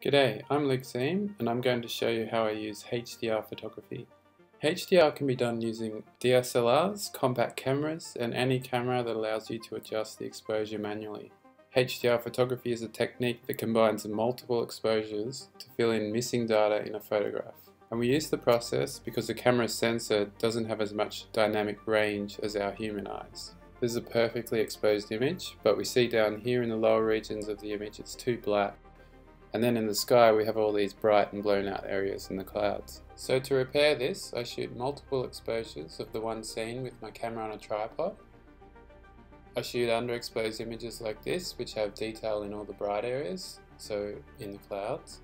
G'day, I'm Zeme and I'm going to show you how I use HDR photography. HDR can be done using DSLRs, compact cameras, and any camera that allows you to adjust the exposure manually. HDR photography is a technique that combines multiple exposures to fill in missing data in a photograph. And we use the process because the camera's sensor doesn't have as much dynamic range as our human eyes. This is a perfectly exposed image, but we see down here in the lower regions of the image it's too black. And then in the sky we have all these bright and blown out areas in the clouds. So to repair this, I shoot multiple exposures of the one scene with my camera on a tripod. I shoot underexposed images like this, which have detail in all the bright areas, so in the clouds.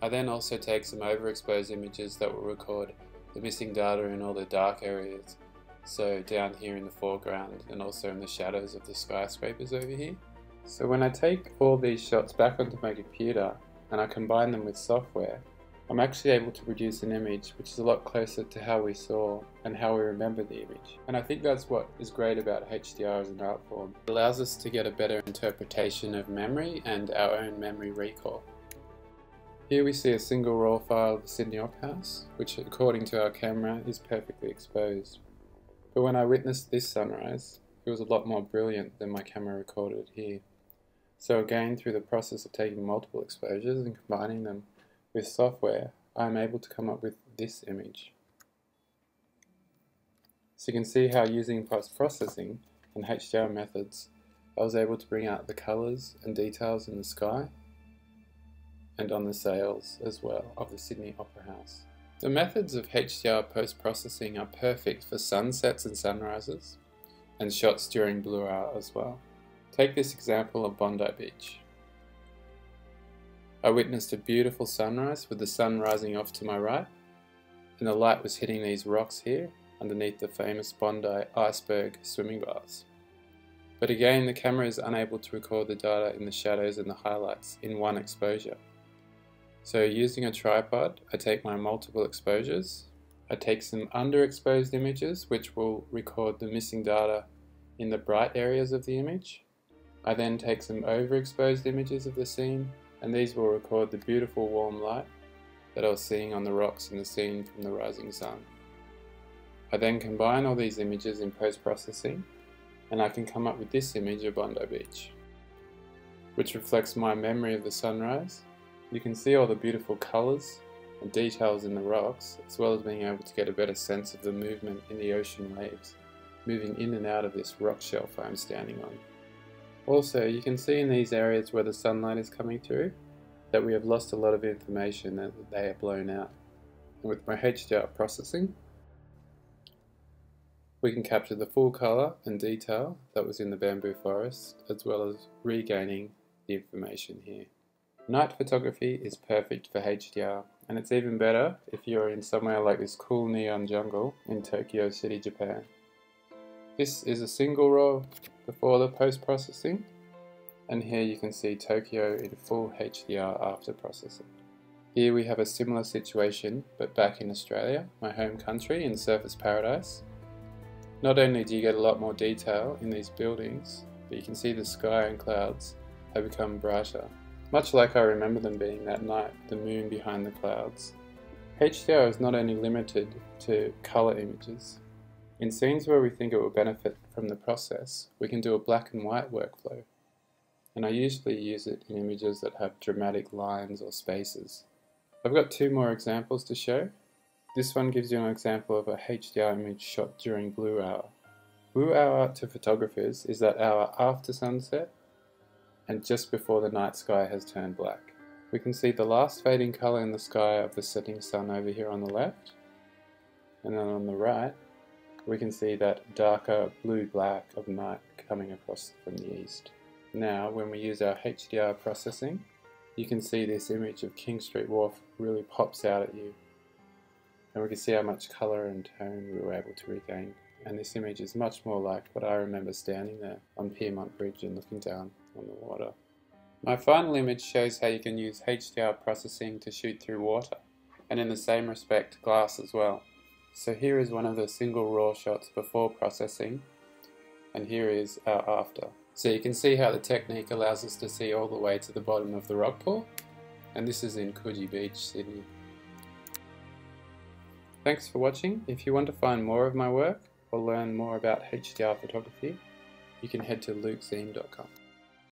I then also take some overexposed images that will record the missing data in all the dark areas, so down here in the foreground and also in the shadows of the skyscrapers over here. So when I take all these shots back onto my computer and I combine them with software, I'm actually able to produce an image which is a lot closer to how we saw and how we remember the image. And I think that's what is great about HDR as an art form. It allows us to get a better interpretation of memory and our own memory recall. Here we see a single raw file of the Sydney Opera House, which according to our camera is perfectly exposed. But when I witnessed this sunrise, it was a lot more brilliant than my camera recorded here. So again, through the process of taking multiple exposures and combining them with software, I'm able to come up with this image. So you can see how using post-processing and HDR methods, I was able to bring out the colours and details in the sky and on the sails as well of the Sydney Opera House. The methods of HDR post-processing are perfect for sunsets and sunrises, and shots during blue hour as well. Take this example of Bondi Beach. I witnessed a beautiful sunrise with the sun rising off to my right, and the light was hitting these rocks here underneath the famous Bondi iceberg swimming baths. But again, the camera is unable to record the data in the shadows and the highlights in one exposure. So using a tripod, I take my multiple exposures, I take some underexposed images which will record the missing data in the bright areas of the image. I then take some overexposed images of the scene, and these will record the beautiful warm light that I was seeing on the rocks in the scene from the rising sun. I then combine all these images in post-processing, and I can come up with this image of Bondi Beach, which reflects my memory of the sunrise. You can see all the beautiful colours and details in the rocks, as well as being able to get a better sense of the movement in the ocean waves, moving in and out of this rock shelf I'm standing on. Also, you can see in these areas where the sunlight is coming through that we have lost a lot of information that they are blown out. And with my HDR processing, we can capture the full colour and detail that was in the bamboo forest, as well as regaining the information here. Night photography is perfect for HDR, and it's even better if you're in somewhere like this cool neon jungle in Tokyo City, Japan. This is a single raw before the post-processing, and here you can see Tokyo in full HDR after processing. Here we have a similar situation, but back in Australia, my home country in Surfers Paradise. Not only do you get a lot more detail in these buildings, but you can see the sky and clouds have become brighter, much like I remember them being that night, the moon behind the clouds. HDR is not only limited to colour images. In scenes where we think it will benefit from the process, we can do a black and white workflow, and I usually use it in images that have dramatic lines or spaces. I've got two more examples to show. This one gives you an example of a HDR image shot during blue hour. Blue hour to photographers is that hour after sunset and just before the night sky has turned black. We can see the last fading colour in the sky of the setting sun over here on the left, and then on the right we can see that darker blue-black of night coming across from the east. Now, when we use our HDR processing, you can see this image of King Street Wharf really pops out at you. And we can see how much colour and tone we were able to regain. And this image is much more like what I remember standing there on Piermont Bridge and looking down on the water. My final image shows how you can use HDR processing to shoot through water, and in the same respect, glass as well. So here is one of the single raw shots before processing, and here is our after. So you can see how the technique allows us to see all the way to the bottom of the rock pool, and this is in Coogee Beach, Sydney. Thanks for watching. If you want to find more of my work or learn more about HDR photography, you can head to lukezeme.com.